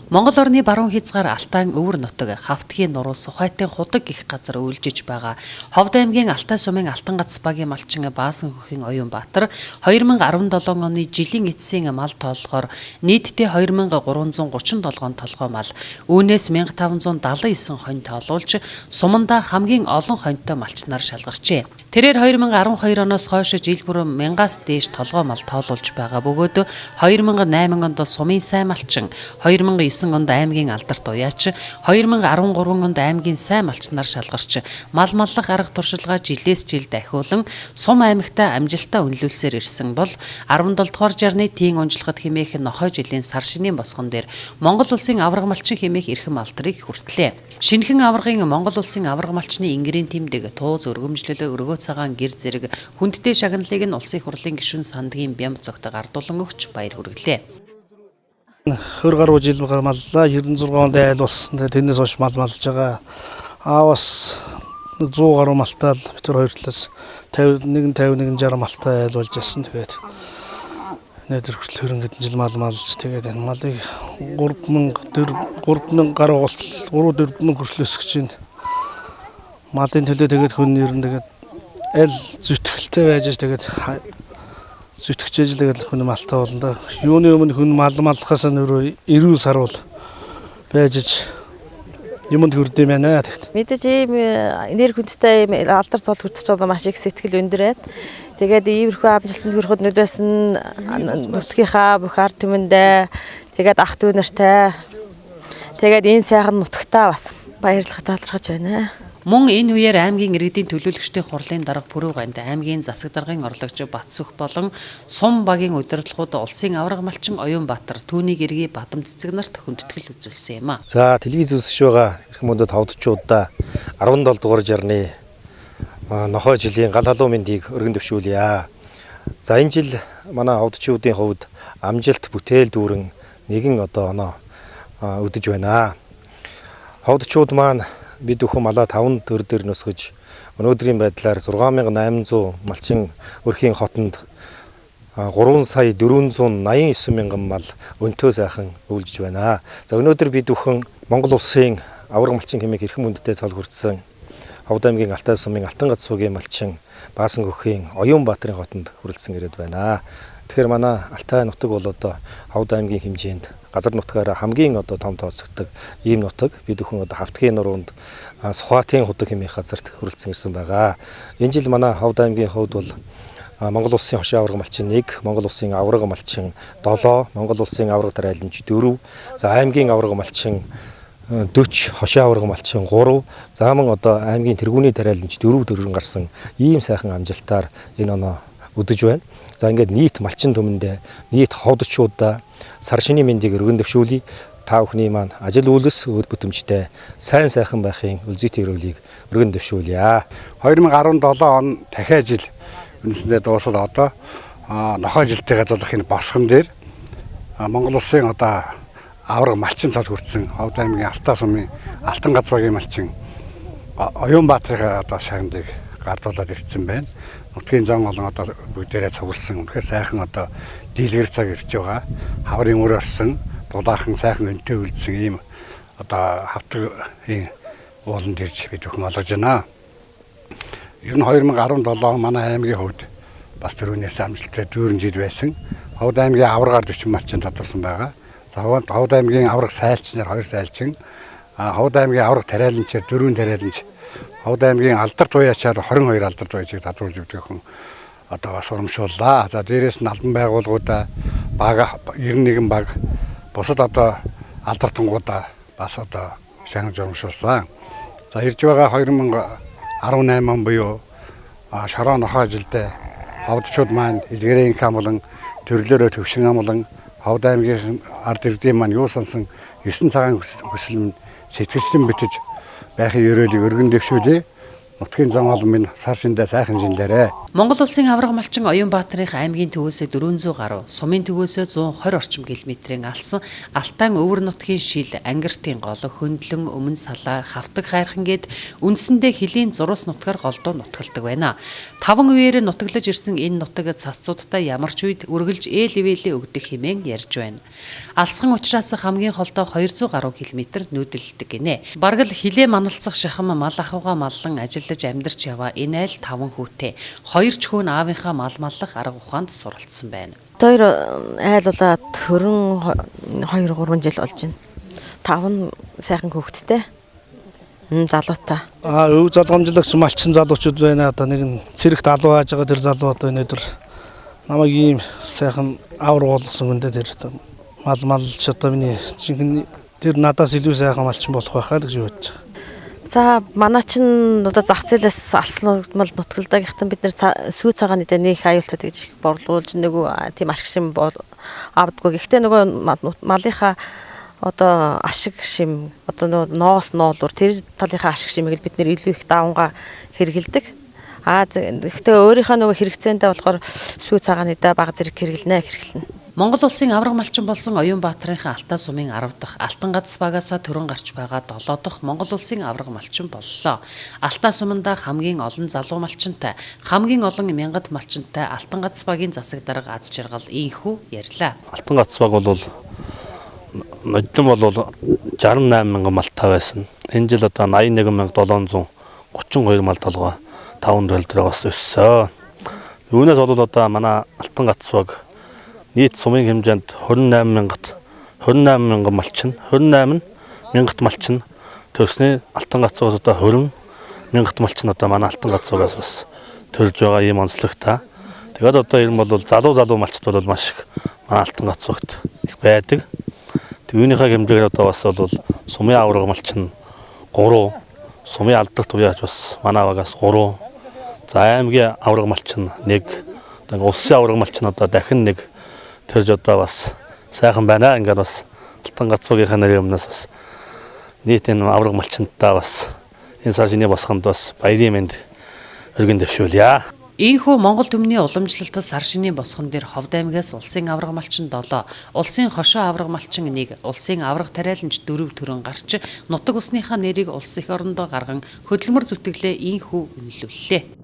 Монгол орны баруун хязгаар Алтайн өвөр нутаг, Хавтгийн нуруу Сухайтын худаг гэх газар үйлжиж байгаа. Ховд аймгийн Алтай сумын Алтан гац багийн малчин Баасан хөхийн Оюнбаатар 2017 оны жилийн эцсийн мал тоолгоор нийтдээ 2337 толгой мал, үүнээс 1579 хонь тоолуулж суманда хамгийн олон хоньтой малчнаар шалгарчээ. Тэрээр 2012 оноос хойш жил бүр 1000-аас дээш толгой мал тоолуулж байгаа бөгөөд 2008 онд сумын сайн малчин, 2009 онд аймгийн алдарт уяач, 2013 онд аймгийн сайн малчнаар шалгарч мал маллах арга туршилгаа жилээс жил дахиулан сум аймагта амжилтаа үнэлүүлсээр ирсэн бол 17 дугаар жарны тийн унжлагад хэмээх нохой жилийн сар шинийн босгон дээр Монгол улсын аварга малчин хэмээх эрхэм алдрыг хүртлээ. Шинэхэн аваргын Монгол улсын аварга малчны ингэрийн тэмдэг, тууз өргөмжлөл, өргөө цагаан гэр зэрэг хүндтэй шагналыг нь улсын хурлын гишүүн сандгийн бямб цогт гардуулан өгч баяр хүргэлээ. 20 гаруй жил маллаа, 96 онд айл болсон. Тэрнээс хойш мал малж байгаа. Бас 100 гаруй малтаа л бид хоёр талаас 51 60 малтаа айл болж байсан. Тэгээд нэтэр хүртэл хөрөнгөд жил мал малж тэгээд энэ малыг 3000 гаруй голт 3-4000 хүртэл өсгөж байна. Малын төлөө тэгээд хүн ер нь тэгээд аль зүтгэлтэй байж тэгээд зүтгэж ажилладаг хүн малтаа болно да. Юуны өмнө хүн мал маллахаас нөрөө 90 сар бол байж юмд хүрдэм байна тэгт. Мэдээж ийм энерги хүндтэй алдар цол хүртэж байгаа маш их сэтгэл өндөр байна. Тэгээд иймэрхүү амжилтанд хүрэхэд нөлөөс нь нутгийнхаа бүх ард түмэндээ тэгээд ах дүү нартай тэгээд энэ сайхан нутагтаа бас баярлах талархаж байна. Мөн энэ үеэр аймгийн иргэдийн төлөөлөгчдийн хурлын дарга Пүрэв ганд аймгийн засаг даргын орлогч Батсүх болон сум багийн удирдлагууд улсын аварга малчин Оюнбаатар түүнийг эргий бадам цэцэг нарт хүндэтгэл үзүүлсэн юм а. За телевиз үзэж байгаа эрхэм мөндөд хавдчуудаа 17 дугаар жарны нохой жилийн гал халуун мэндийг өргөн дэвшүүлье. За энэ жил манай хавдчуудын хувьд амжилт бүтээл дүүрэн нэгэн оноо өдөж байна. Хавдчууд маань бид бүхэн малаа 5 төр дээр нөсгөж өнөөдрийн байдлаар 6800 малчин өрхийн хотонд 3,489 мянган мал өнтөө сайхан үйлжиж байна. За өнөөдөр бид бүхэн Монгол улсын аварга малчин хэмээх эрхэм хүндтэй цол хүртсэн Ховд аймгийн Алтай сумын Алтан гац суугийн малчин Баасан хөхийн Оюнбаатарын хотонд хүрэлцэн ирээд байна. Тэгэхээр манай Алтай нутаг бол одоо Ховд аймгийн хэмжээнд газар нутгаараа хамгийн том тооцогддог ийм нутаг. Бид бүхэн одоо Хавтгийн нуруунд Сухайтын худаг хэмээх газарт хүрэлцэн ирсэн байгаа. Энэ жил манай Ховд аймгийн хувьд бол Монгол улсын хошин аварга малчин 1, Монгол улсын аварга малчин 7, Монгол улсын аварга дарайланч 4, за аймгийн аварга малчин 40, хошин аварга малчин 3, за мөн одоо аймгийн тэргүүний дарайланч 4 төрөн гарсан ийм сайхан амжилтаар энэ оноо өдөж байна. За ингээд нийт малчин түмэндээ нийт ховдчуудаа сар шинийн мэндийг өргөн дэвшүүлье. Та бүхний маань ажил үйлс үр бүтэмжтэй сайн сайхан байхын үлзийтэй өрөөлийг өргөн дэвшүүлье. 2017 он дахиад жил үнэсэндээ дуусаад одоо нохой жилтэйгээ золох энэ босгон дээр Монгол улсын одоо аварга малчин цол хүртсэн Ховд аймгийн Алтай сумын Алтан гац багийн малчин Оюнбаатарын одоо шагналыг гардуулаад ирсэн байна. Нутгийн зам болон одоо бүгдээрээ цугласан. Үнэхээр сайхан одоо дийлгэр цаг ирж байгаа. Хаврын өр орсон, дулаахан сайхан өнтөө үлдсэн ийм одоо хавтгийн ууланд ирж бид бүхэн олгож байна. Ер нь 2017 манай аймгийн хувьд бас төрөөнөөс амжилттай дүүрэн жил байсан. Ховд аймгийн аваргаар 40 малчин тодорсон байгаа. За Ховд аймгийн аварга сайлчнаар 2 сайлчин, Ховд аймгийн аварга тариаланчаар 4 тариаланч, Ховд аймгийн алдарт уяачаар 22 алдарт уяачийг татруулж өгдөг одоо бас урамшууллаа. За дээрээс нь албан байгууллагуудаа баг 91 баг бусад одоо алдартангуудаа бас одоо шанаж урамшуулсан. За ирж байгаа 2018 он буюу шороо нохой жилдээ ховдчууд маань илгэрийн инкам болон төрлөөрөө төвшин амлан Ховд аймгийн ард иргэдийн маань юу сонсон 9 цагаан хүсэл сэтгэлсэн битэж байхын ерөөлийг өргөн дэвшүүлээ. нутгийн зан олон минь сар шиндээ сайхан шинлээрэ. Монгол улсын авраг малчин Оюнбаатарын аймгийн төвөөсөө 400 гаруй, сумын төвөөсөө 120 орчим километрийн алсан Алтан өвөр нутгийн шил, Ангиртын гол, Хөндлөн, Өмнө салаа, Хавтаг хайрхан гээд үндсэндээ хилийн зурус нутгаар голдуу нутгалдаг байна. 5 үеэр нутаглаж ирсэн энэ нутаг цасцуудтай ямар ч үед үргэлж ээливэлээ өгдөг хэмээн ярьж байна. Алсхан учраас хамгийн холдоо 200 гаруй километр нүүдэлдэг гинэ. Бараг л хилээ маналцах шахам мал ахуйгаа маллан ажиллаж амьдарч яваа энэ айл 5 хүүтэй 2 ч хүн аавынхаа мал маллах арга ухаанд суралцсан байна. Хоёр айлуулаад хөрөн 2-3 жил болж байна. 5 сайхан хүүхэдтэй. Залуутай. Өв залгамжлагч малчин залуучууд байна. Одоо нэг нь цэрэгт алуу хааж байгаа тэр залуу одоо өнөөдөр намайг ийм сайхан авар болгосон хүндээ тэр малч одоо миний жинхэнэ тэр надаас илүү сайхан малчин болох байхаа л гэж бодож байгаа. За манай чинь одоо зах зээлээс алсан мал нутгалдаагийнхан бид нэр сүү цагааны дээр нэг аюултай гэж борлуулж нөгөө тийм ашиг шим авдаггүй. Гэхдээ нөгөө малынхаа одоо ашиг шим одоо ноос ноолуур тэр талынхаа ашиг шимийг бид нэр илүү их давангаа хэрэгэлдэг. Гэхдээ өөрийнхөө нөгөө хэрэгцээндээ болохоор сүү цагааны дээр бага зэрэг хэрэглэнэ. Монгол улсын авраг малчин болсон Оюнбаатарынхаа Алтай сумын 10 дахь Алтан гац багаасаа төрөн гарч байгаа 7 дахь Монгол улсын авраг малчин боллоо. Алтай суманда хамгийн олон залуу малчинтай, хамгийн олон мянгад малчинтай Алтан гац багийн засаг дарга аз жаргал ийхүү ярьлаа. Алтан гац баг бол нодлон бол 68 мянган малтай байсан. Энэ жил одоо 81732 мал толгой 5 төлөвлөрөөс өссөн. Үүнээс бол одоо манай Алтан гац баг нийт сумын хэмжээнд 28 мянган малчин, 28 мянгат малчин төрсний Алтан гац багаас одоо 20 мянгат малчин одоо манай Алтан гац багаас бас төрж байгаа ийм онцлогтой. Тэгээд одоо ер нь бол залуу малчд бол маш их манай Алтан гац багт их байдаг. Түүнийхээ хэмжээгээр одоо бас бол сумын авраг малчин 3, сумын алдарт уяач бас манай багаас 3, за аймгийн авраг малчин 1, одоо улсын авраг малчин одоо дахин 1 тэрж одоо бас сайхан байна. Ингээд бас Алтан гац багийнхаа нэрийн өмнөөс бас нийт энэ авраг малчинтаа бас энэ сар шинэ босгонд бас баярын мэнд өргөн дэвшүүлье. Ийхүү Монгол түмний уламжлалтад сар шинийн босгон дээр Ховд аймгаас улсын авраг малчин 7, улсын хошоо авраг малчин 1, улсын авраг тариаланч 4 төрөн гарч нутаг усныхаа нэрийг улс их орондоо гарган хөдөлмөр зүтгэлээ ийхүү үнэлүүллээ.